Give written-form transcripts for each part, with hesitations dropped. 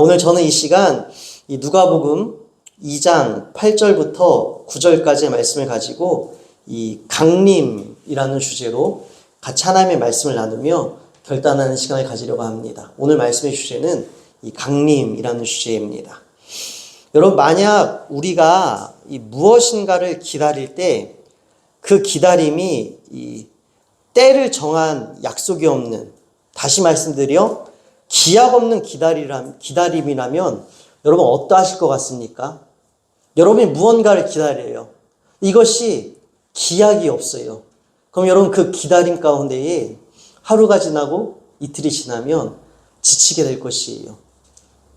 오늘 저는 이 시간 이 누가복음 2장 8절부터 9절까지의 말씀을 가지고 이 강림이라는 주제로 같이 하나님의 말씀을 나누며 결단하는 시간을 가지려고 합니다. 오늘 말씀의 주제는 이 강림이라는 주제입니다. 여러분, 만약 우리가 이 무엇인가를 기다릴 때 그 기다림이 이 때를 정한 약속이 없는, 다시 말씀드려 기약 없는 기다림이라면 여러분 어떠하실 것 같습니까? 여러분이 무언가를 기다려요. 이것이 기약이 없어요. 그럼 여러분 그 기다림 가운데에 하루가 지나고 이틀이 지나면 지치게 될 것이에요.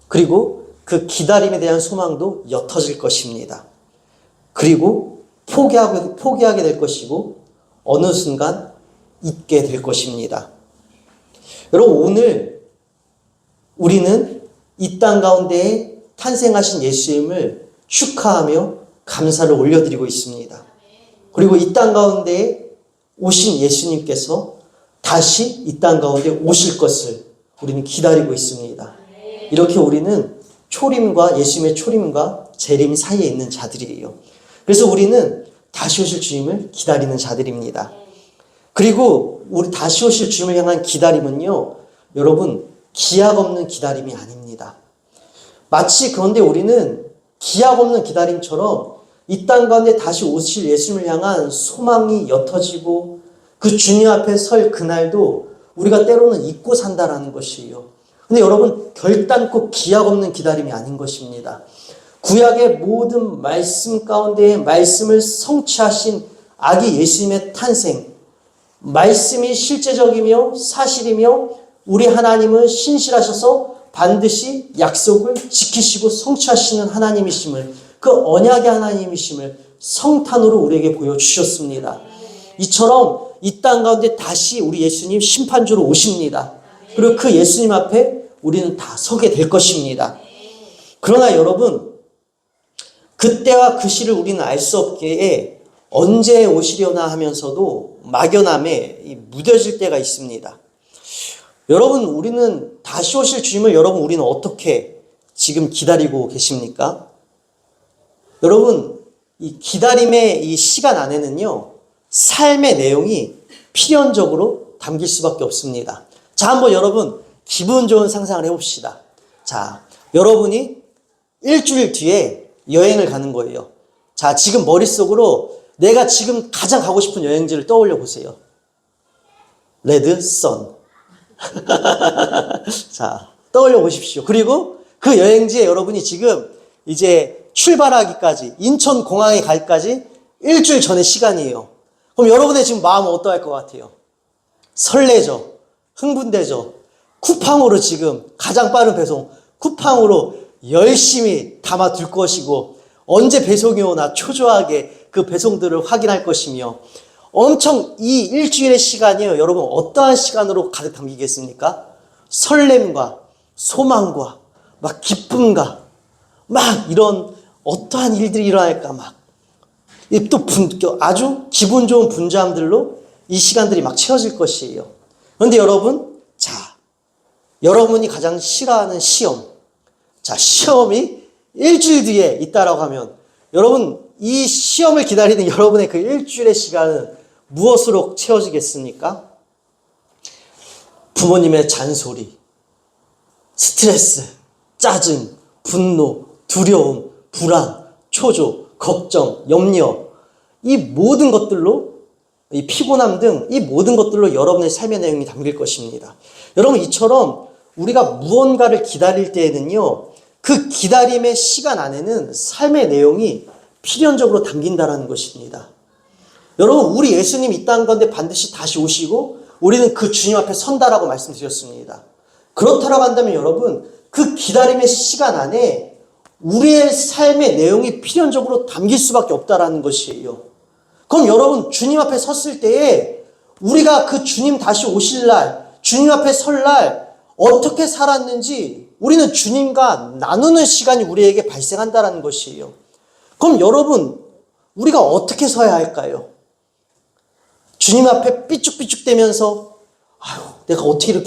그리고 그 기다림에 대한 소망도 옅어질 것입니다. 그리고 포기하게 될 것이고 어느 순간 잊게 될 것입니다. 여러분, 오늘 우리는 이 땅 가운데에 탄생하신 예수님을 축하하며 감사를 올려드리고 있습니다. 그리고 이 땅 가운데에 오신 예수님께서 다시 이 땅 가운데 오실 것을 우리는 기다리고 있습니다. 이렇게 우리는 예수님의 초림과 재림 사이에 있는 자들이에요. 그래서 우리는 다시 오실 주님을 기다리는 자들입니다. 그리고 우리 다시 오실 주님을 향한 기다림은요, 여러분, 기약 없는 기다림이 아닙니다. 마치 그런데 우리는 기약 없는 기다림처럼 이 땅 가운데 다시 오실 예수님을 향한 소망이 옅어지고 그 주님 앞에 설 그날도 우리가 때로는 잊고 산다라는 것이에요. 근데 여러분, 결단코 기약 없는 기다림이 아닌 것입니다. 구약의 모든 말씀 가운데 말씀을 성취하신 아기 예수님의 탄생, 말씀이 실제적이며 사실이며 우리 하나님은 신실하셔서 반드시 약속을 지키시고 성취하시는 하나님이심을, 그 언약의 하나님이심을 성탄으로 우리에게 보여주셨습니다. 이처럼 이 땅 가운데 다시 우리 예수님 심판주로 오십니다. 그리고 그 예수님 앞에 우리는 다 서게 될 것입니다. 그러나 여러분, 그때와 그 시를 우리는 알 수 없기에 언제 오시려나 하면서도 막연함에 무뎌질 때가 있습니다. 여러분, 우리는 다시 오실 주님을 우리는 어떻게 지금 기다리고 계십니까? 여러분, 이 기다림의 이 시간 안에는요, 삶의 내용이 필연적으로 담길 수밖에 없습니다. 자, 한번 여러분 기분 좋은 상상을 해봅시다. 자, 여러분이 일주일 뒤에 여행을 가는 거예요. 자, 지금 머릿속으로 내가 지금 가장 가고 싶은 여행지를 떠올려 보세요. 레드 선. 자, 떠올려 보십시오. 그리고 그 여행지에 여러분이 지금 이제 출발하기까지, 인천 공항에 갈까지 일주일 전의 시간이에요. 그럼 여러분의 지금 마음은 어떠할 것 같아요? 설레죠? 흥분되죠? 쿠팡으로 지금 가장 빠른 배송, 쿠팡으로 열심히 담아둘 것이고, 언제 배송이 오나 초조하게 그 배송들을 확인할 것이며, 엄청 이 일주일의 시간이요, 여러분 어떠한 시간으로 가득 담기겠습니까? 설렘과 소망과 막 기쁨과 막 이런 어떠한 일들이 일어날까, 막 또 아주 기분 좋은 분주함들로 이 시간들이 막 채워질 것이에요. 그런데 여러분, 자, 여러분이 가장 싫어하는 시험, 자, 시험이 일주일 뒤에 있다라고 하면 여러분, 이 시험을 기다리는 여러분의 그 일주일의 시간은 무엇으로 채워지겠습니까? 부모님의 잔소리, 스트레스, 짜증, 분노, 두려움, 불안, 초조, 걱정, 염려, 이 모든 것들로, 이 피곤함 등 이 모든 것들로 여러분의 삶의 내용이 담길 것입니다. 여러분, 이처럼 우리가 무언가를 기다릴 때에는요, 그 기다림의 시간 안에는 삶의 내용이 필연적으로 담긴다라는 것입니다. 여러분, 우리 예수님 이 땅 가운데 반드시 다시 오시고 우리는 그 주님 앞에 선다라고 말씀드렸습니다. 그렇다라고 한다면 여러분, 그 기다림의 시간 안에 우리의 삶의 내용이 필연적으로 담길 수밖에 없다라는 것이에요. 그럼 여러분, 주님 앞에 섰을 때에 우리가 그 주님 다시 오실 날, 주님 앞에 설 날 어떻게 살았는지 우리는 주님과 나누는 시간이 우리에게 발생한다라는 것이에요. 그럼 여러분, 우리가 어떻게 서야 할까요? 주님 앞에 삐죽삐죽대면서, 아유, 내가 어떻게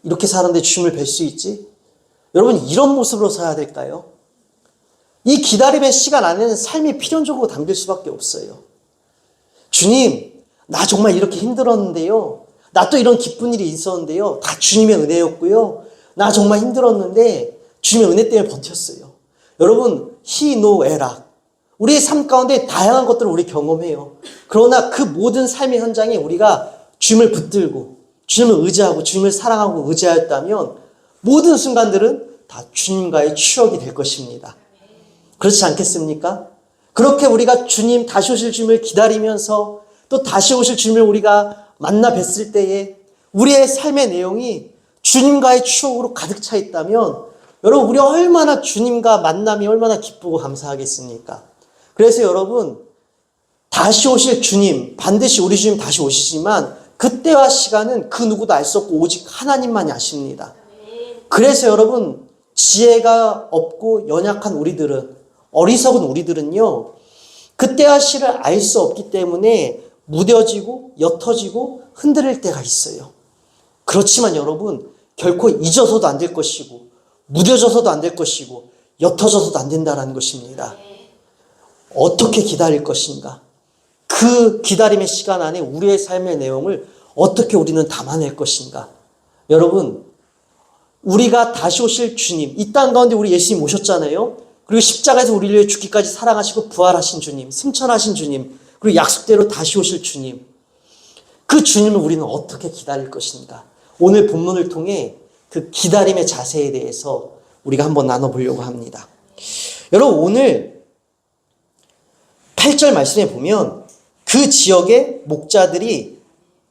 이렇게 살았는데 주님을 뵐 수 있지? 여러분, 이런 모습으로 서야 될까요? 이 기다림의 시간 안에는 삶이 필연적으로 담길 수밖에 없어요. 주님, 나 정말 이렇게 힘들었는데요. 나 또 이런 기쁜 일이 있었는데요. 다 주님의 은혜였고요. 나 정말 힘들었는데 주님의 은혜 때문에 버텼어요. 여러분, 희노애락. 우리의 삶 가운데 다양한 것들을 우리 경험해요. 그러나 그 모든 삶의 현장에 우리가 주님을 붙들고 주님을 의지하고 주님을 사랑하고 의지하였다면 모든 순간들은 다 주님과의 추억이 될 것입니다. 그렇지 않겠습니까? 그렇게 우리가 주님, 다시 오실 주님을 기다리면서 또 다시 오실 주님을 우리가 만나 뵀을 때에 우리의 삶의 내용이 주님과의 추억으로 가득 차 있다면 여러분, 우리 얼마나 주님과 만남이 얼마나 기쁘고 감사하겠습니까? 그래서 여러분, 다시 오실 주님, 반드시 우리 주님 다시 오시지만 그때와 시간은 그 누구도 알 수 없고 오직 하나님만이 아십니다. 그래서 여러분, 지혜가 없고 연약한 우리들은, 어리석은 우리들은요, 그때와 시를 알 수 없기 때문에 무뎌지고 옅어지고 흔들릴 때가 있어요. 그렇지만 여러분, 결코 잊어서도 안 될 것이고 무뎌져서도 안 될 것이고 옅어져서도 안 된다는 것입니다. 어떻게 기다릴 것인가? 그 기다림의 시간 안에 우리의 삶의 내용을 어떻게 우리는 담아낼 것인가? 여러분, 우리가 다시 오실 주님, 이 땅 가운데 우리 예수님 오셨잖아요. 그리고 십자가에서 우리를 위해 죽기까지 사랑하시고 부활하신 주님, 승천하신 주님, 그리고 약속대로 다시 오실 주님. 그 주님을 우리는 어떻게 기다릴 것인가? 오늘 본문을 통해 그 기다림의 자세에 대해서 우리가 한번 나눠보려고 합니다. 여러분, 오늘 8절 말씀에 보면 그 지역의 목자들이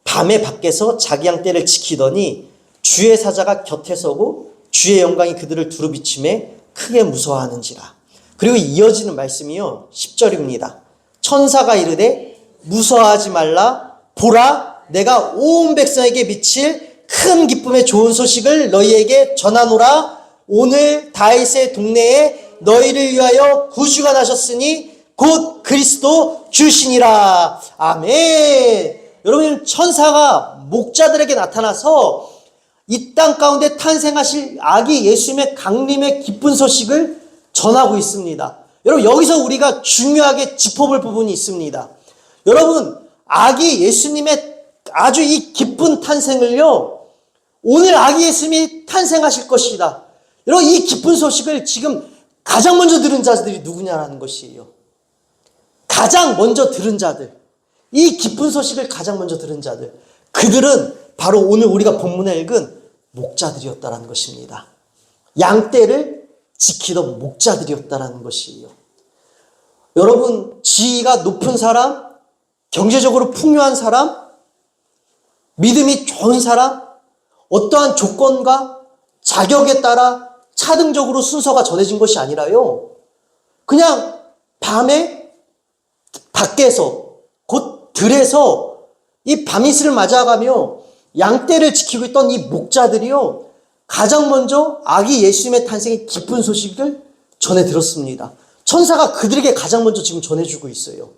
밤에 밖에서 자기 양떼를 지키더니 주의 사자가 곁에 서고 주의 영광이 그들을 두루 비추매 크게 무서워하는지라. 그리고 이어지는 말씀이요, 10절입니다. 천사가 이르되 무서워하지 말라. 보라, 내가 온 백성에게 미칠 큰 기쁨의 좋은 소식을 너희에게 전하노라. 오늘 다윗의 동네에 너희를 위하여 구주가 나셨으니 곧 그리스도 주시니라. 아멘. 여러분, 천사가 목자들에게 나타나서 이 땅 가운데 탄생하실 아기 예수님의 강림의 기쁜 소식을 전하고 있습니다. 여러분, 여기서 우리가 중요하게 짚어볼 부분이 있습니다. 여러분, 아기 예수님의 아주 이 기쁜 탄생을요, 오늘 아기 예수님이 탄생하실 것이다. 여러분, 이 기쁜 소식을 지금 가장 먼저 들은 자들이 누구냐라는 것이에요. 가장 먼저 들은 자들, 이 기쁜 소식을 가장 먼저 들은 자들, 그들은 바로 오늘 우리가 본문에 읽은 목자들이었다라는 것입니다. 양떼를 지키던 목자들이었다라는 것이에요. 여러분, 지위가 높은 사람, 경제적으로 풍요한 사람, 믿음이 좋은 사람, 어떠한 조건과 자격에 따라 차등적으로 순서가 정해진 것이 아니라요, 그냥 밤에 밖에서, 곧 들에서 이 밤이슬을 맞아가며 양떼를 지키고 있던 이 목자들이요, 가장 먼저 아기 예수님의 탄생의 기쁜 소식을 전해 들었습니다. 천사가 그들에게 가장 먼저 지금 전해주고 있어요.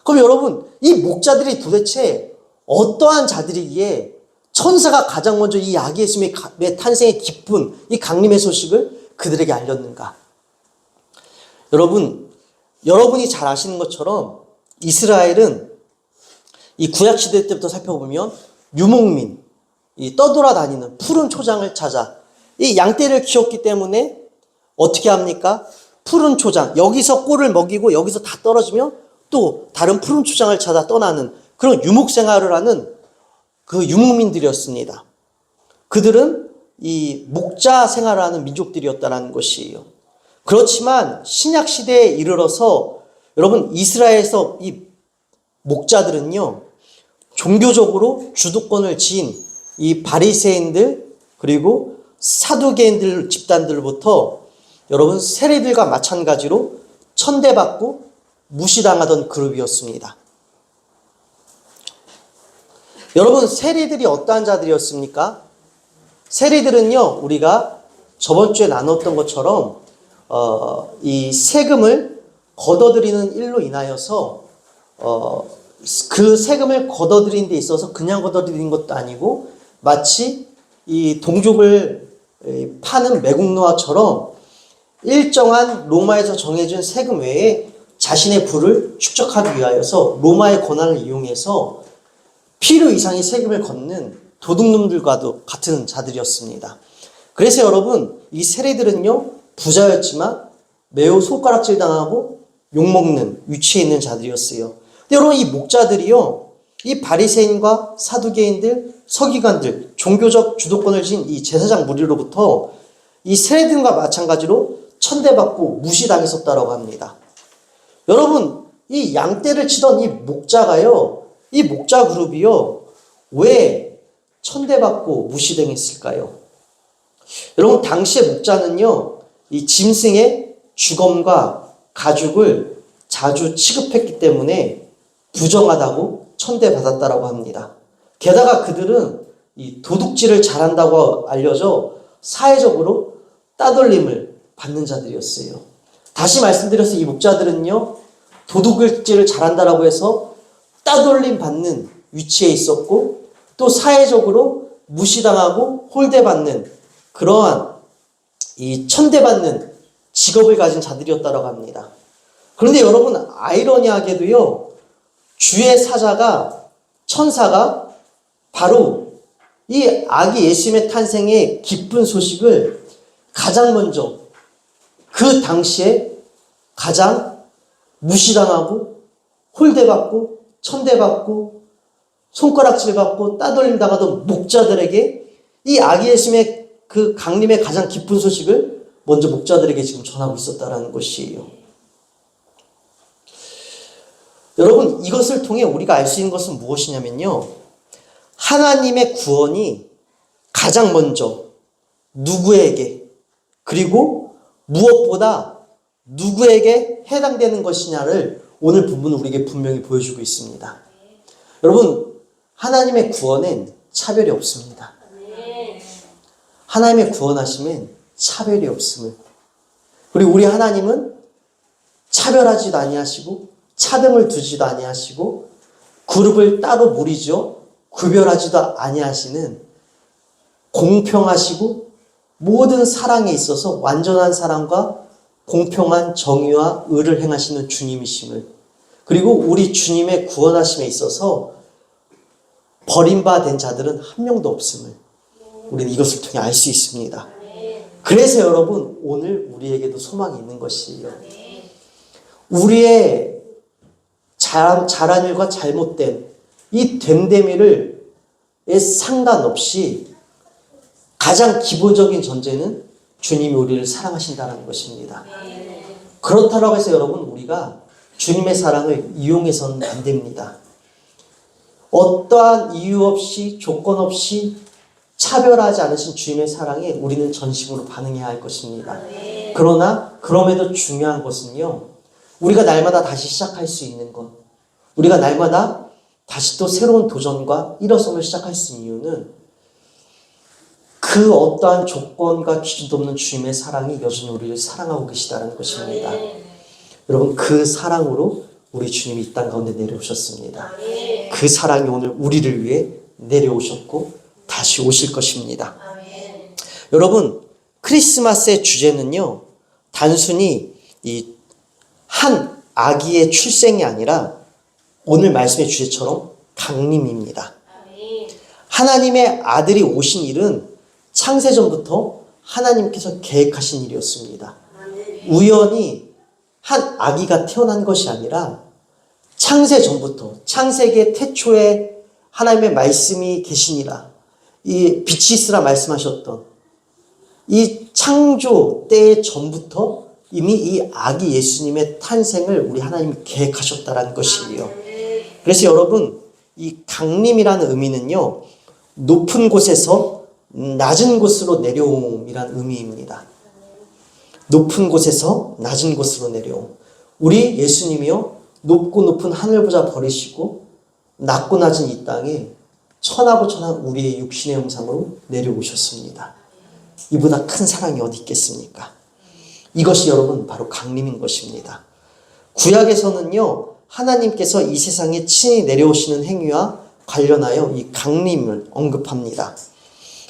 그럼 여러분, 이 목자들이 도대체 어떠한 자들이기에 천사가 가장 먼저 이 아기 예수님의 탄생의 기쁜 이 강림의 소식을 그들에게 알렸는가? 여러분이 잘 아시는 것처럼 이스라엘은 이 구약시대 때부터 살펴보면 유목민, 이 떠돌아다니는 푸른 초장을 찾아 이 양떼를 키웠기 때문에 어떻게 합니까? 푸른 초장, 여기서 꼴을 먹이고 여기서 다 떨어지면 또 다른 푸른 초장을 찾아 떠나는 그런 유목 생활을 하는 그 유목민들이었습니다. 그들은 이 목자 생활을 하는 민족들이었다는 것이에요. 그렇지만 신약 시대에 이르러서 여러분, 이스라엘에서 이 목자들은요, 종교적으로 주도권을 지닌 이 바리새인들 그리고 사두개인들 집단들로부터 여러분, 세리들과 마찬가지로 천대받고 무시당하던 그룹이었습니다. 여러분, 세리들이 어떠한 자들이었습니까? 세리들은요, 우리가 저번 주에 나눴던 것처럼 이 세금을 걷어들이는 일로 인하여서 그 세금을 걷어들이는 데 있어서 그냥 걷어들이는 것도 아니고 마치 이 동족을 파는 매국노와처럼 일정한 로마에서 정해준 세금 외에 자신의 부를 축적하기 위하여서 로마의 권한을 이용해서 필요 이상의 세금을 걷는 도둑놈들과도 같은 자들이었습니다. 그래서 여러분, 이 세리들은요, 부자였지만 매우 손가락질 당하고 욕먹는 위치에 있는 자들이었어요. 근데 여러분, 이 목자들이요, 이 바리새인과 사두개인들, 서기관들, 종교적 주도권을 쥔 이 제사장 무리로부터 이 세리들과 마찬가지로 천대받고 무시당했었다라고 합니다. 여러분, 이 양떼를 치던 이 목자가요, 이 목자 그룹이요, 왜 천대받고 무시당했을까요? 여러분, 당시의 목자는요, 이 짐승의 주검과 가죽을 자주 취급했기 때문에 부정하다고 천대받았다라고 합니다. 게다가 그들은 이 도둑질을 잘한다고 알려져 사회적으로 따돌림을 받는 자들이었어요. 다시 말씀드려서 이 목자들은요, 도둑질을 잘한다라고 해서 따돌림 받는 위치에 있었고, 또 사회적으로 무시당하고 홀대받는 그러한 이 천대받는 직업을 가진 자들이었다고 합니다. 그런데 여러분, 아이러니하게도요, 주의 사자가, 천사가 바로 이 아기 예수님의 탄생의 기쁜 소식을 가장 먼저 그 당시에 가장 무시당하고 홀대받고 천대받고 손가락질받고 따돌림 당하던 목자들에게 이 아기 예수님의 그 강림의 가장 기쁜 소식을 먼저 목자들에게 지금 전하고 있었다라는 것이에요. 여러분, 이것을 통해 우리가 알 수 있는 것은 무엇이냐면요, 하나님의 구원이 가장 먼저 누구에게, 그리고 무엇보다 누구에게 해당되는 것이냐를 오늘 본문은 우리에게 분명히 보여주고 있습니다. 여러분, 하나님의 구원엔 차별이 없습니다. 하나님의 구원하심엔 차별이 없음을. 그리고 우리 하나님은 차별하지도 아니하시고 차등을 두지도 아니하시고 그룹을 따로 무리지어 구별하지도 아니하시는 공평하시고 모든 사랑에 있어서 완전한 사랑과 공평한 정의와 의를 행하시는 주님이심을, 그리고 우리 주님의 구원하심에 있어서 버림받은 자들은 한 명도 없음을 우리는 이것을 통해 알 수 있습니다. 그래서 여러분, 오늘 우리에게도 소망이 있는 것이에요. 우리의 잘한 일과 잘못된 이 됨됨이를 상관없이 가장 기본적인 전제는 주님이 우리를 사랑하신다는 것입니다. 그렇다고 해서 여러분, 우리가 주님의 사랑을 이용해서는 안 됩니다. 어떠한 이유 없이 조건 없이 차별하지 않으신 주님의 사랑에 우리는 전심으로 반응해야 할 것입니다. 그러나 그럼에도 중요한 것은요, 우리가 날마다 다시 시작할 수 있는 것, 우리가 날마다 다시 또 새로운 도전과 일어섬을 시작할 수 있는 이유는 그 어떠한 조건과 기준도 없는 주님의 사랑이 여전히 우리를 사랑하고 계시다는 것입니다. 여러분, 그 사랑으로 우리 주님이 이 땅 가운데 내려오셨습니다. 그 사랑이 오늘 우리를 위해 내려오셨고 다시 오실 것입니다. 여러분, 크리스마스의 주제는요, 단순히 이 한 아기의 출생이 아니라 오늘 말씀의 주제처럼 강림입니다. 하나님의 아들이 오신 일은 창세전부터 하나님께서 계획하신 일이었습니다. 우연히 한 아기가 태어난 것이 아니라 창세전부터, 창세기의 태초에 하나님의 말씀이 계시니라, 이 빛이 있으라 말씀하셨던 이 창조 때 전부터 이미 이 아기 예수님의 탄생을 우리 하나님이 계획하셨다는 것이에요. 그래서 여러분, 이 강림이라는 의미는요, 높은 곳에서 낮은 곳으로 내려옴이란 의미입니다. 높은 곳에서 낮은 곳으로 내려옴. 우리 예수님이요, 높고 높은 하늘보다 버리시고 낮고 낮은 이 땅에 천하고 천한 우리의 육신의 형상으로 내려오셨습니다. 이보다 큰 사랑이 어디 있겠습니까? 이것이 여러분 바로 강림인 것입니다. 구약에서는요, 하나님께서 이 세상에 친히 내려오시는 행위와 관련하여 이 강림을 언급합니다.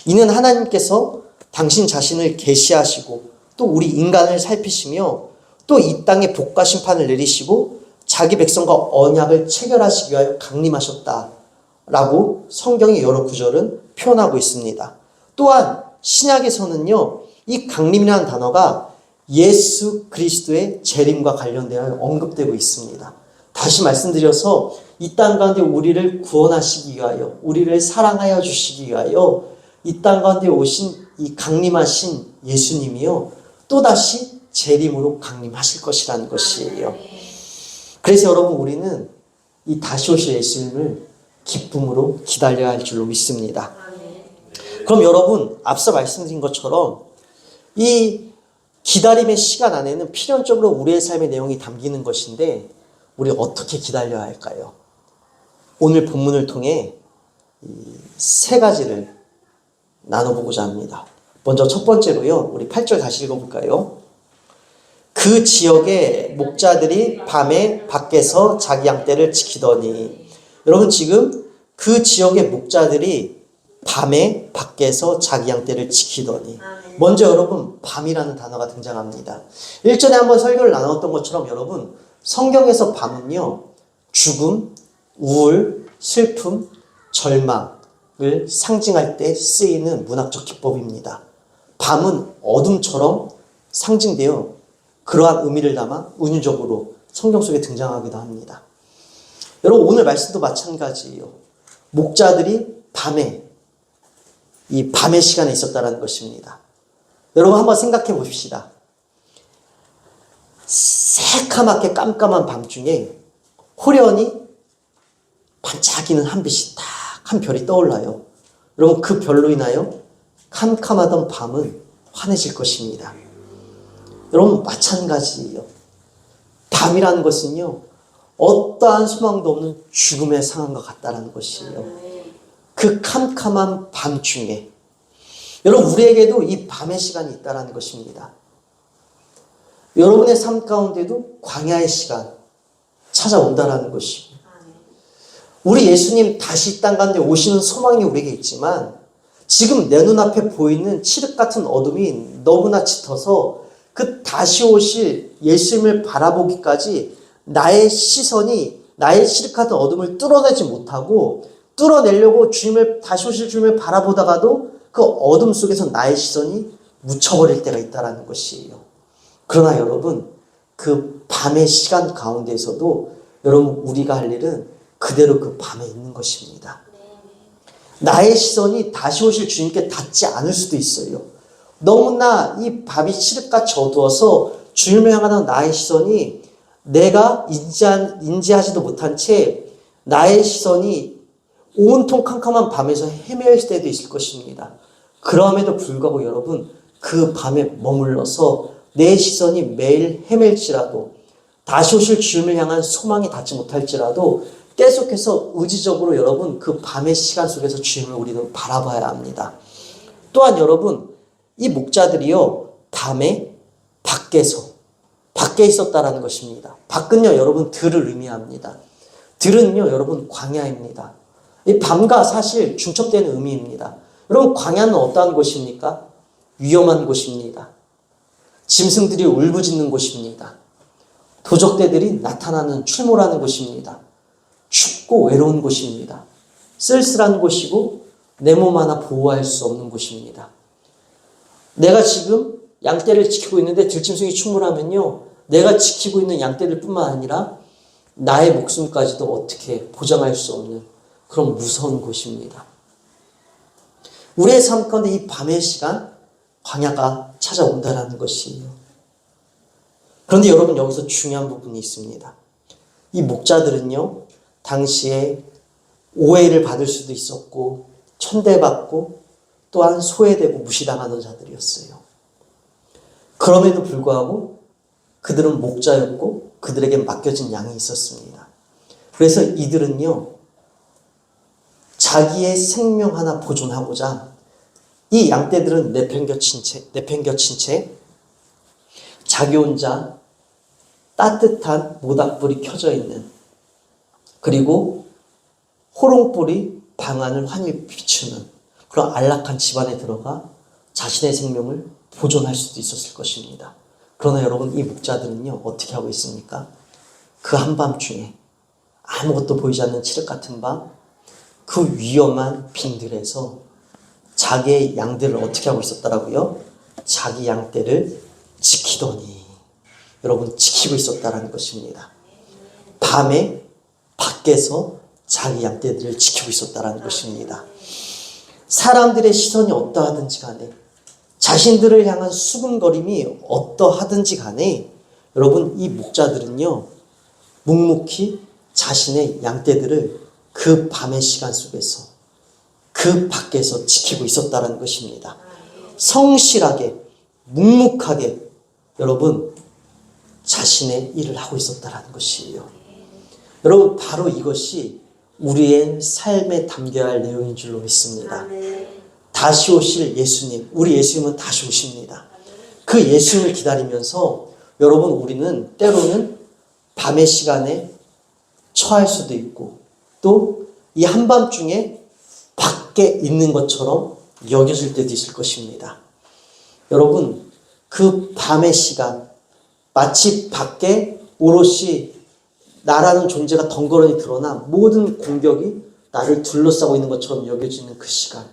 이는 하나님께서 당신 자신을 계시하시고 또 우리 인간을 살피시며 또 이 땅에 복과 심판을 내리시고 자기 백성과 언약을 체결하시기 위하여 강림하셨다 라고 성경의 여러 구절은 표현하고 있습니다. 또한 신약에서는요, 이 강림이라는 단어가 예수 그리스도의 재림과 관련되어 언급되고 있습니다. 다시 말씀드려서 이 땅 가운데 우리를 구원하시기 위하여, 우리를 사랑하여 주시기 위하여 이 땅 가운데 오신 이 강림하신 예수님이요, 또다시 재림으로 강림하실 것이라는 것이에요. 그래서 여러분, 우리는 이 다시 오실 예수님을 기쁨으로 기다려야 할 줄로 믿습니다. 그럼 여러분, 앞서 말씀드린 것처럼 이 기다림의 시간 안에는 필연적으로 우리의 삶의 내용이 담기는 것인데, 우리 어떻게 기다려야 할까요? 오늘 본문을 통해 세 가지를 나눠보고자 합니다. 먼저 첫 번째로요, 우리 8절 다시 읽어볼까요? 그 지역의 목자들이 밤에 밖에서 자기 양떼를 지키더니. 여러분, 지금 그 지역의 목자들이 밤에 밖에서 자기 양떼를 지키더니. 먼저 여러분, 밤이라는 단어가 등장합니다. 일전에 한번 설교를 나눴던 것처럼 여러분, 성경에서 밤은요, 죽음, 우울, 슬픔, 절망을 상징할 때 쓰이는 문학적 기법입니다. 밤은 어둠처럼 상징되어 그러한 의미를 담아 은유적으로 성경 속에 등장하기도 합니다. 여러분, 오늘 말씀도 마찬가지예요. 목자들이 이 밤의 시간에 있었다는 것입니다. 여러분, 한번 생각해 봅시다. 새카맣게 깜깜한 밤중에 호련히 반짝이는 한 빛이 딱 한 별이 떠올라요. 여러분, 그 별로 인하여 캄캄하던 밤은 환해질 것입니다. 여러분, 마찬가지예요. 밤이라는 것은요, 어떠한 소망도 없는 죽음의 상황과 같다는 것이에요. 그 캄캄한 밤중에 여러분, 우리에게도 이 밤의 시간이 있다는 것입니다. 여러분의 삶 가운데도 광야의 시간 찾아온다는 것이고, 우리 예수님 다시 이 땅 가운데 오시는 소망이 우리에게 있지만, 지금 내 눈앞에 보이는 칠흑 같은 어둠이 너무나 짙어서 그 다시 오실 예수님을 바라보기까지 나의 시선이 나의 칠흑 같은 어둠을 뚫어내지 못하고, 뚫어내려고 다시 오실 주님을 바라보다가도 그 어둠 속에서 나의 시선이 묻혀버릴 때가 있다는 것이에요. 그러나 여러분, 그 밤의 시간 가운데에서도 여러분, 우리가 할 일은 그대로 그 밤에 있는 것입니다. 나의 시선이 다시 오실 주님께 닿지 않을 수도 있어요. 너무나 이 밤이 칠흑같이 어두워서 주님을 향하는 나의 시선이 내가 인지하지도 못한 채 나의 시선이 온통 캄캄한 밤에서 헤매일 때도 있을 것입니다. 그럼에도 불구하고 여러분, 그 밤에 머물러서 내 시선이 매일 헤맬지라도, 다시 오실 주님을 향한 소망이 닿지 못할지라도 계속해서 의지적으로 여러분, 그 밤의 시간 속에서 주님을 우리는 바라봐야 합니다. 또한 여러분, 이 목자들이요, 밤에 밖에 있었다라는 것입니다. 밖은요, 여러분, 들을 의미합니다. 들은요, 여러분, 광야입니다. 이 밤과 사실 중첩되는 의미입니다. 여러분, 광야는 어떠한 곳입니까? 위험한 곳입니다. 짐승들이 울부짖는 곳입니다. 도적대들이 나타나는 출몰하는 곳입니다. 춥고 외로운 곳입니다. 쓸쓸한 곳이고 내 몸 하나 보호할 수 없는 곳입니다. 내가 지금 양떼를 지키고 있는데 들짐승이 출몰하면요, 내가 지키고 있는 양떼들 뿐만 아니라 나의 목숨까지도 어떻게 보장할 수 없는 그런 무서운 곳입니다. 우리의 삶 가운데 이 밤의 시간, 광야가 찾아온다는 것이에요. 그런데 여러분, 여기서 중요한 부분이 있습니다. 이 목자들은요, 당시에 오해를 받을 수도 있었고 천대받고 또한 소외되고 무시당하는 자들이었어요. 그럼에도 불구하고 그들은 목자였고 그들에게 맡겨진 양이 있었습니다. 그래서 이들은요, 자기의 생명 하나 보존하고자 이 양떼들은 내팽겨친 채 자기 혼자 따뜻한 모닥불이 켜져 있는, 그리고 호롱불이 방 안을 환히 비추는 그런 안락한 집안에 들어가 자신의 생명을 보존할 수도 있었을 것입니다. 그러나 여러분, 이 목자들은요, 어떻게 하고 있습니까? 그 한밤중에 아무것도 보이지 않는 칠흑 같은 밤, 그 위험한 빈들에서 자기의 양들을 어떻게 하고 있었다라고요? 자기 양떼를 지키더니, 여러분, 지키고 있었다라는 것입니다. 밤에 밖에서 자기 양떼들을 지키고 있었다라는 것입니다. 사람들의 시선이 어떠하든지 간에, 자신들을 향한 수군거림이 어떠하든지 간에, 여러분, 이 목자들은요, 묵묵히 자신의 양떼들을 그 밤의 시간 속에서, 그 밖에서 지키고 있었다는 것입니다. 성실하게, 묵묵하게, 여러분, 자신의 일을 하고 있었다는 것이에요. 여러분, 바로 이것이 우리의 삶에 담겨야 할 내용인 줄로 믿습니다. 다시 오실 예수님, 우리 예수님은 다시 오십니다. 그 예수님을 기다리면서 여러분, 우리는 때로는 밤의 시간에 처할 수도 있고, 또 이 한밤중에 밖에 있는 것처럼 여겨질 때도 있을 것입니다. 여러분, 그 밤의 시간, 마치 밖에 오롯이 나라는 존재가 덩그러니 드러나 모든 공격이 나를 둘러싸고 있는 것처럼 여겨지는 그 시간,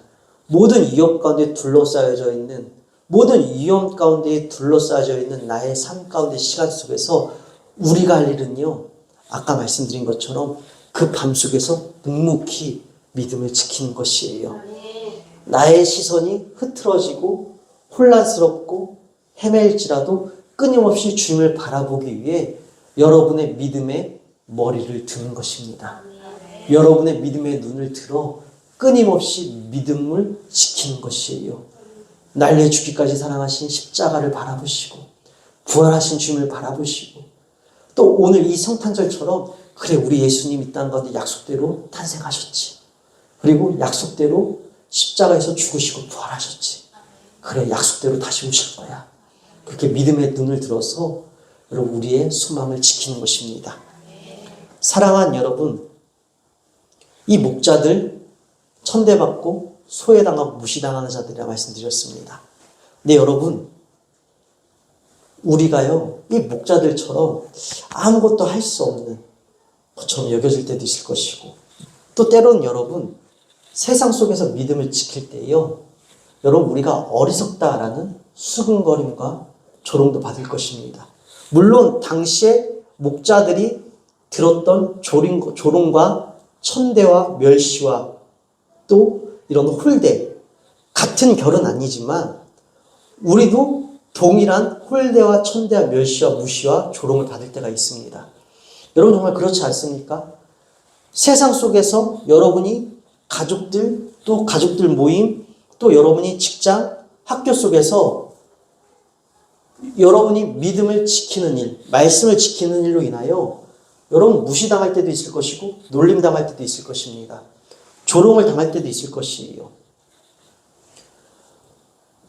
모든 위협 가운데 둘러싸여져 있는, 모든 위험 가운데 둘러싸여져 있는 나의 삶 가운데 시간 속에서 우리가 할 일은요, 아까 말씀드린 것처럼 그 밤 속에서 묵묵히 믿음을 지키는 것이에요. 나의 시선이 흐트러지고 혼란스럽고 헤맬지라도 끊임없이 주님을 바라보기 위해 여러분의 믿음의 머리를 드는 것입니다. 여러분의 믿음의 눈을 들어 끊임없이 믿음을 지키는 것이에요. 날 내 죽기까지 사랑하신 십자가를 바라보시고, 부활하신 주님을 바라보시고, 또 오늘 이 성탄절처럼, 그래, 우리 예수님 이 땅 가운데 약속대로 탄생하셨지. 그리고 약속대로 십자가에서 죽으시고 부활하셨지. 그래, 약속대로 다시 오실 거야. 그렇게 믿음의 눈을 들어서 여러분, 우리의 소망을 지키는 것입니다. 사랑하는 여러분, 이 목자들 천대받고 소외당하고 무시당하는 자들이라 말씀드렸습니다. 근데 여러분, 우리가요, 이 목자들처럼 아무것도 할 수 없는 것처럼 여겨질 때도 있을 것이고, 또 때로는 여러분, 세상 속에서 믿음을 지킬 때요, 여러분, 우리가 어리석다라는 수근거림과 조롱도 받을 것입니다. 물론 당시에 목자들이 들었던 조롱과 천대와 멸시와 또 이런 홀대, 같은 결은 아니지만 우리도 동일한 홀대와 천대와 멸시와 무시와 조롱을 받을 때가 있습니다. 여러분, 정말 그렇지 않습니까? 세상 속에서 여러분이 가족들, 또 가족들 모임, 또 여러분이 직장, 학교 속에서 여러분이 믿음을 지키는 일, 말씀을 지키는 일로 인하여 여러분 무시당할 때도 있을 것이고, 놀림당할 때도 있을 것입니다. 조롱을 당할 때도 있을 것이에요.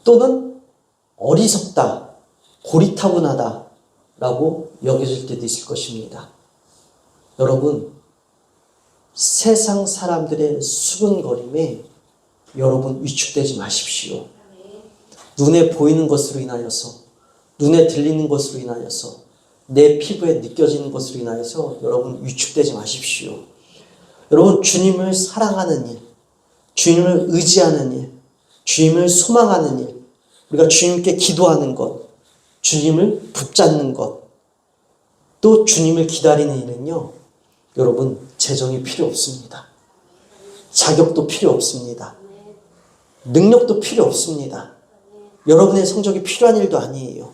또는 어리석다, 고리타분하다 라고 여겨질 때도 있을 것입니다. 여러분, 세상 사람들의 수근거림에 여러분 위축되지 마십시오. 눈에 보이는 것으로 인하여서, 눈에 들리는 것으로 인하여서, 내 피부에 느껴지는 것으로 인하여서 여러분 위축되지 마십시오. 여러분, 주님을 사랑하는 일, 주님을 의지하는 일, 주님을 소망하는 일, 우리가 주님께 기도하는 것, 주님을 붙잡는 것, 또 주님을 기다리는 일은요, 여러분, 재정이 필요 없습니다. 자격도 필요 없습니다. 능력도 필요 없습니다. 여러분의 성적이 필요한 일도 아니에요.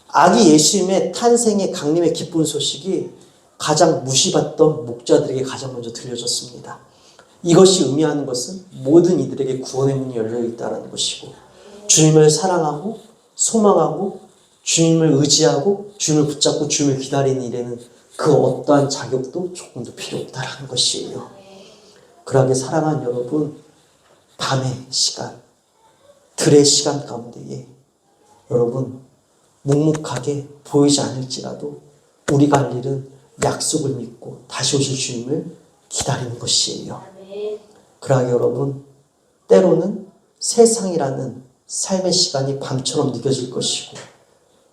아기 예수님의 탄생의 강림의 기쁜 소식이 가장 무시받던 목자들에게 가장 먼저 들려졌습니다. 이것이 의미하는 것은 모든 이들에게 구원의 문이 열려 있다는 것이고, 주님을 사랑하고 소망하고 주님을 의지하고 주님을 붙잡고 주님을 기다리는 일에는 그 어떠한 자격도 조금도 필요 없다는 것이에요. 그러하게 사랑하는 여러분, 밤의 시간, 들의 시간 가운데에 여러분 묵묵하게 보이지 않을지라도 우리가 할 일은 약속을 믿고 다시 오실 주님을 기다리는 것이에요. 그러하게 여러분, 때로는 세상이라는 삶의 시간이 밤처럼 느껴질 것이고,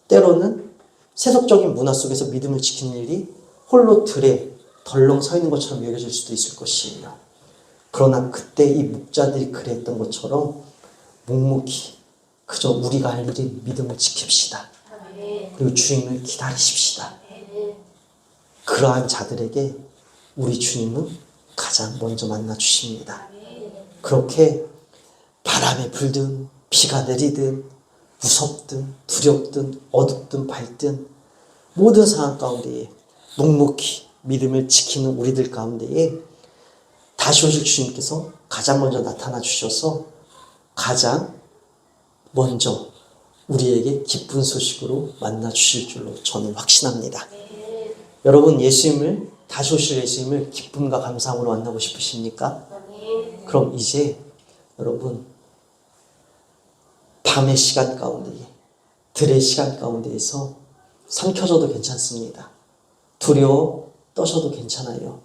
때로는 세속적인 문화 속에서 믿음을 지키는 일이 홀로 들에 덜렁 서 있는 것처럼 여겨질 수도 있을 것이에요. 그러나 그때 이 목자들이 그랬던 것처럼 묵묵히 그저 우리가 할 일이 믿음을 지킵시다. 그리고 주님을 기다리십시다. 그러한 자들에게 우리 주님은 가장 먼저 만나 주십니다. 그렇게 바람이 불든 비가 내리든 무섭든 두렵든 어둡든 밝든 모든 상황 가운데에 묵묵히 믿음을 지키는 우리들 가운데에 다시 오실 주님께서 가장 먼저 나타나 주셔서 가장 먼저 우리에게 기쁜 소식으로 만나 주실 줄로 저는 확신합니다. 여러분, 예수님을, 다시 오실 예수님을 기쁨과 감사함으로 만나고 싶으십니까? 그럼 이제 여러분, 밤의 시간 가운데, 들의 시간 가운데에서 삼켜져도 괜찮습니다. 두려워 떠셔도 괜찮아요.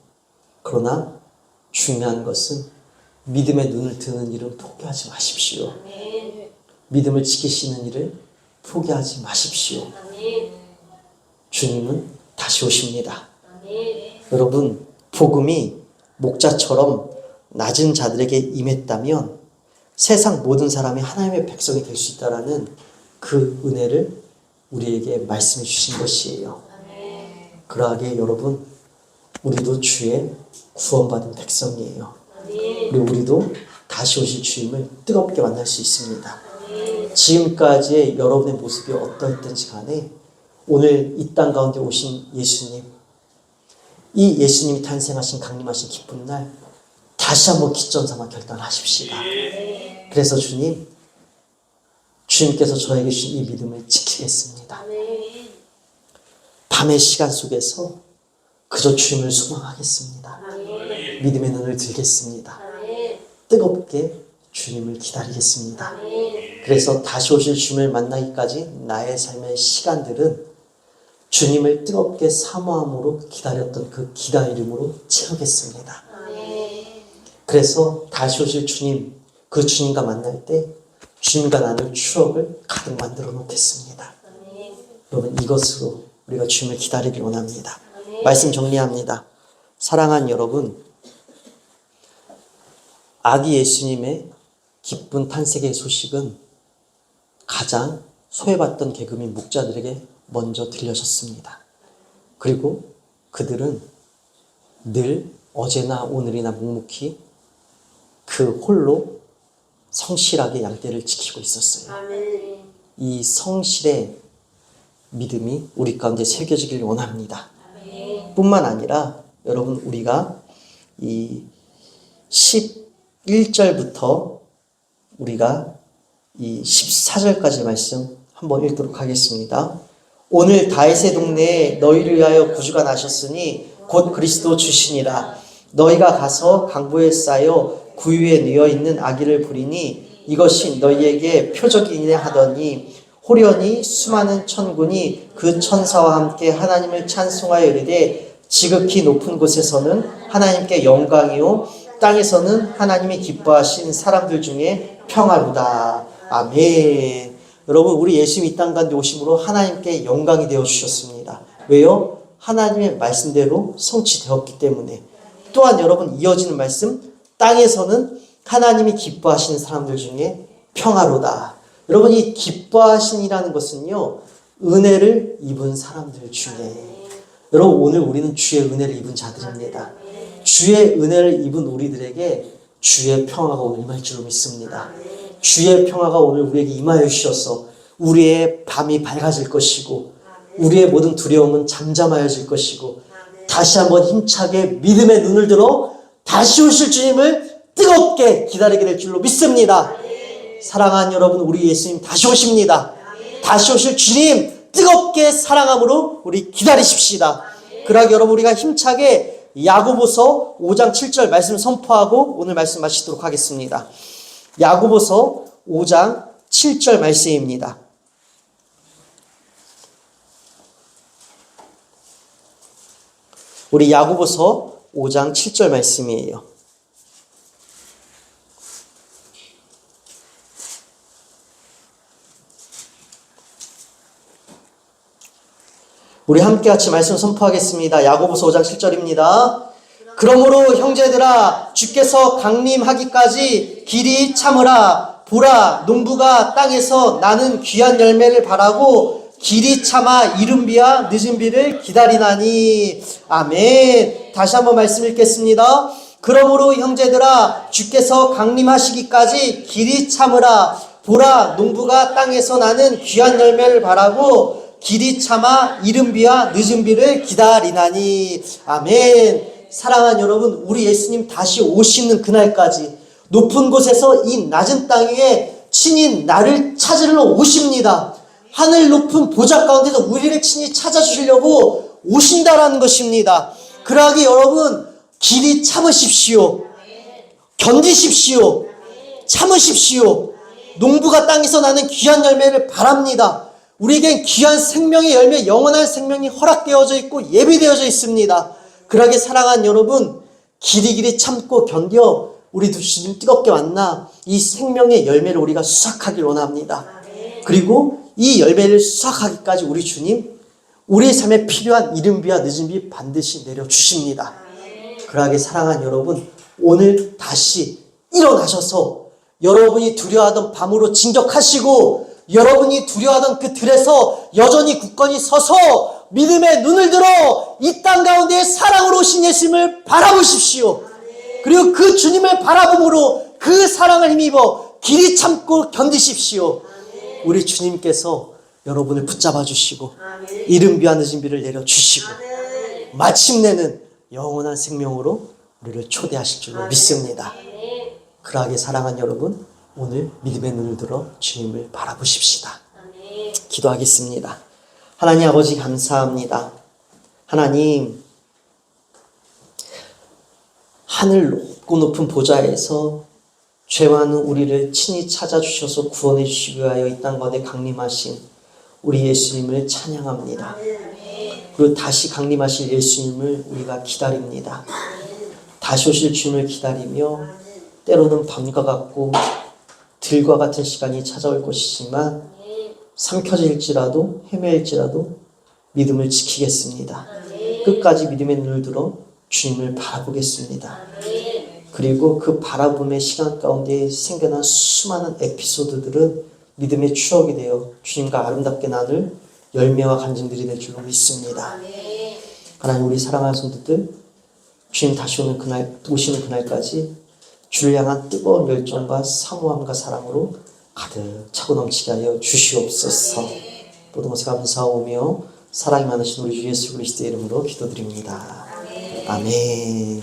그러나 중요한 것은 믿음의 눈을 뜨는 일은 포기하지 마십시오. 믿음을 지키시는 일을 포기하지 마십시오. 주님은 다시 오십니다. 여러분, 복음이 목자처럼 낮은 자들에게 임했다면 세상 모든 사람이 하나님의 백성이 될 수 있다라는 그 은혜를 우리에게 말씀해 주신 것이에요. 그러하게 여러분, 우리도 주의 구원받은 백성이에요. 그리고 우리도 다시 오실 주님을 뜨겁게 만날 수 있습니다. 지금까지의 여러분의 모습이 어떠했든지 간에 오늘 이 땅 가운데 오신 예수님, 이 예수님이 탄생하신 강림하신 기쁜 날 다시 한번 기점 삼아 결단하십시다. 그래서 주님께서 저에게 주신 이 믿음을 지키겠습니다. 밤의 시간 속에서 그저 주님을 소망하겠습니다. 믿음의 눈을 들겠습니다. 뜨겁게 주님을 기다리겠습니다. 그래서 다시 오실 주님을 만나기까지 나의 삶의 시간들은 주님을 뜨겁게 사모함으로 기다렸던 그 기다림으로 채우겠습니다. 그래서 다시 오실 주님, 그 주님과 만날 때 주님과 나눌 추억을 가득 만들어 놓겠습니다. 여러분, 이것으로 우리가 주님을 기다리길 원합니다. 말씀 정리합니다. 사랑하는 여러분, 아기 예수님의 기쁜 탄생의 소식은 가장 소외받던 계급인 목자들에게 먼저 들려졌습니다. 그리고 그들은 늘 어제나 오늘이나 묵묵히 그 홀로 성실하게 양떼를 지키고 있었어요. 이 성실의 믿음이 우리 가운데 새겨지길 원합니다. 뿐만 아니라 여러분, 우리가 이 11절부터 우리가 이 14절까지 말씀 한번 읽도록 하겠습니다. 오늘 다윗의 동네에 너희를 위하여 구주가 나셨으니 곧 그리스도 주시니라. 너희가 가서 강보에 쌓여 구유에 누워 있는 아기를 보리니 이것이 너희에게 표적이냐 하더니 호련히 수많은 천군이 그 천사와 함께 하나님을 찬송하여 이르되 지극히 높은 곳에서는 하나님께 영광이요 땅에서는 하나님이 기뻐하신 사람들 중에 평화로다. 아멘. 여러분, 우리 예수님 이 땅 가운데 오심으로 하나님께 영광이 되어 주셨습니다. 왜요? 하나님의 말씀대로 성취되었기 때문에. 또한 여러분, 이어지는 말씀, 땅에서는 하나님이 기뻐하시는 사람들 중에 평화로다. 여러분, 이 기뻐하신이라는 것은요, 은혜를 입은 사람들 중에, 여러분, 오늘 우리는 주의 은혜를 입은 자들입니다. 주의 은혜를 입은 우리들에게 주의 평화가 오늘 임할 줄로 믿습니다. 주의 평화가 오늘 우리에게 임하여 주셔서 우리의 밤이 밝아질 것이고 우리의 모든 두려움은 잠잠하여질 것이고 다시 한번 힘차게 믿음의 눈을 들어 다시 오실 주님을 뜨겁게 기다리게 될 줄로 믿습니다. 사랑하는 여러분, 우리 예수님 다시 오십니다. 다시 오실 주님 뜨겁게 사랑함으로 우리 기다리십시다. 그러기 여러분, 우리가 힘차게 야고보서 5장 7절 말씀 선포하고 오늘 말씀 마치도록 하겠습니다. 야고보서 5장 7절 말씀입니다. 우리 야고보서 5장 7절 말씀이에요. 우리 함께 같이 말씀 선포하겠습니다. 야고보서 5장 7절입니다. 그러므로 형제들아 주께서 강림하기까지 길이 참으라. 보라 농부가 땅에서 나는 귀한 열매를 바라고 길이 참아 이른 비와 늦은 비를 기다리나니. 아멘. 다시 한번 말씀 읽겠습니다. 그러므로 형제들아 주께서 강림하시기까지 길이 참으라. 보라 농부가 땅에서 나는 귀한 열매를 바라고 길이 참아 이른 비와 늦은 비를 기다리나니. 아멘. 사랑하는 여러분, 우리 예수님 다시 오시는 그날까지 높은 곳에서 이 낮은 땅 위에 친히 나를 찾으러 오십니다. 하늘 높은 보좌 가운데서 우리를 친히 찾아주시려고 오신다라는 것입니다. 그러하기 여러분, 길이 참으십시오. 견디십시오. 참으십시오. 농부가 땅에서 나는 귀한 열매를 바랍니다. 우리에겐 귀한 생명의 열매, 영원한 생명이 허락되어져 있고 예비되어져 있습니다. 그러하게 사랑하는 여러분, 길이 참고 견뎌 우리 주님 뜨겁게 만나 이 생명의 열매를 우리가 수확하길 원합니다. 그리고 이 열매를 수확하기까지 우리 주님, 우리의 삶에 필요한 이른 비와 늦은 비 반드시 내려주십니다. 그러하게 사랑하는 여러분, 오늘 다시 일어나셔서 여러분이 두려워하던 밤으로 진격하시고 여러분이 두려워하던 그 들에서 여전히 굳건히 서서 믿음의 눈을 들어 이 땅 가운데 사랑으로 오신 예수님을 바라보십시오. 그리고 그 주님을 바라봄으로 그 사랑을 힘입어 길이 참고 견디십시오. 우리 주님께서 여러분을 붙잡아 주시고 이른 비와 늦은 비를 내려주시고 마침내는 영원한 생명으로 우리를 초대하실 줄로 믿습니다. 그러하게 사랑하는 여러분, 오늘 믿음의 눈을 들어 주님을 바라보십시다. 기도하겠습니다. 하나님 아버지 감사합니다. 하나님, 하늘 높고 높은 보좌에서 죄 많은 우리를 친히 찾아주셔서 구원해 주시기 위하여 이 땅 가운데 강림하신 우리 예수님을 찬양합니다. 그리고 다시 강림하실 예수님을 우리가 기다립니다. 다시 오실 주님을 기다리며 때로는 밤과 같고 들과 같은 시간이 찾아올 것이지만 삼켜질지라도 헤매일지라도 믿음을 지키겠습니다. 끝까지 믿음의 눈을 들어 주님을 바라보겠습니다. 그리고 그 바라봄의 시간 가운데 생겨난 수많은 에피소드들은 믿음의 추억이 되어 주님과 아름답게 나눌 열매와 간증들이 될 줄로 믿습니다. 하나님, 우리 사랑하는 성도들, 주님 다시 오시는 그날까지 주를 향한 뜨거운 열정과 사모함과 사랑으로 가득 차고 넘치게 하여 주시옵소서. 모든 것에 감사하오며 사랑이 많으신 우리 주 예수 그리스도의 이름으로 기도드립니다. 아멘.